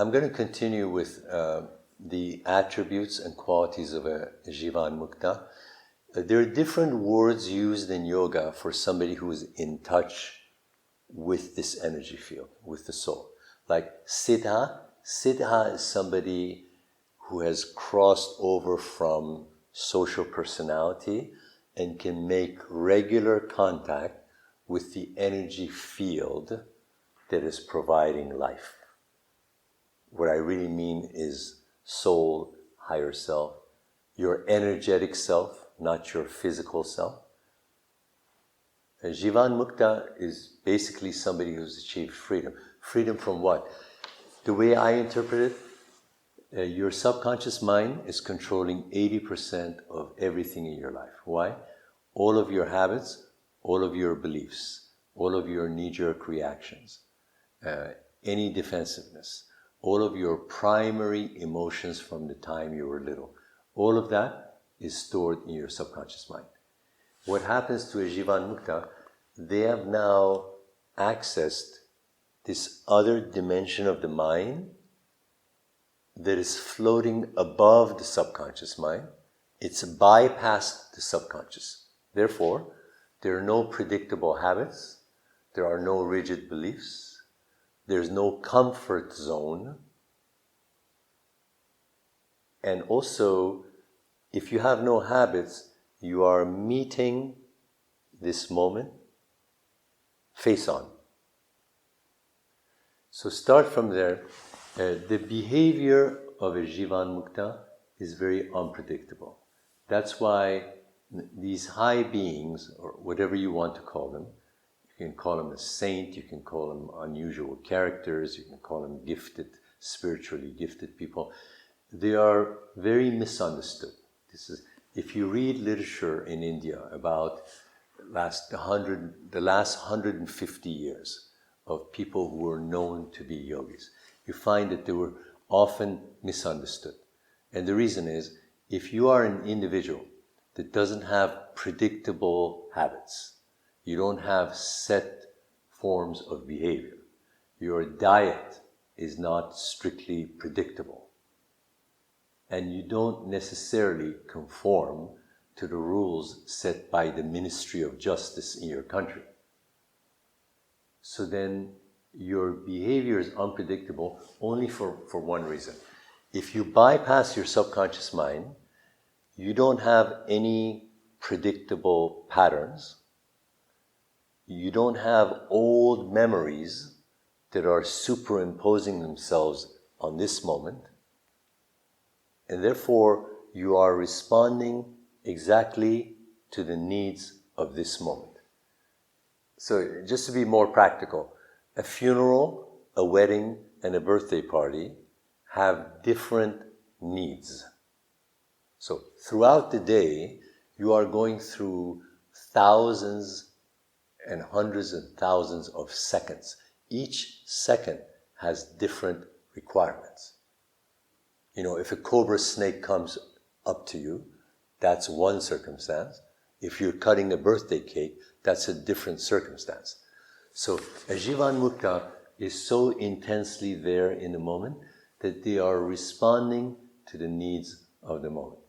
I'm going to continue with the attributes and qualities of a Jivan Mukta. There are different words used in yoga for somebody who is in touch with this energy field, with the soul. Like Siddha. Siddha is somebody who has crossed over from social personality and can make regular contact with the energy field that is providing life. What I really mean is soul, higher self, your energetic self, not your physical self. A Jivan Mukta is basically somebody who's achieved freedom. Freedom from what? The way I interpret it, your subconscious mind is controlling 80% of everything in your life. Why? All of your habits, all of your beliefs, all of your knee-jerk reactions, any defensiveness, all of your primary emotions from the time you were little. All of that is stored in your subconscious mind. What happens to a Jivan Mukta, they have now accessed this other dimension of the mind that is floating above the subconscious mind. It's bypassed the subconscious. Therefore, there are no predictable habits, there are no rigid beliefs, there's no comfort zone. And also, if you have no habits, you are meeting this moment face on. So start from there. The behavior of a Jivan Mukta is very unpredictable. That's why these high beings, or whatever you want to call them, you can call them a saint, you can call them unusual characters, you can call them gifted, spiritually gifted people. They are very misunderstood. If you read literature in India about the last 150 years of people who were known to be yogis, you find that they were often misunderstood. And the reason is, if you are an individual that doesn't have predictable habits, you don't have set forms of behavior, your diet is not strictly predictable, and you don't necessarily conform to the rules set by the Ministry of Justice in your country. So then your behavior is unpredictable only for one reason. If you bypass your subconscious mind, you don't have any predictable patterns. You don't have old memories that are superimposing themselves on this moment. And therefore, you are responding exactly to the needs of this moment. So just to be more practical, a funeral, a wedding, and a birthday party have different needs. So throughout the day, you are going through thousands and hundreds and thousands of seconds. Each second has different requirements. If a cobra snake comes up to you, that's one circumstance. If you're cutting a birthday cake, that's a different circumstance. So a Jivan Mukta is so intensely there in the moment that they are responding to the needs of the moment.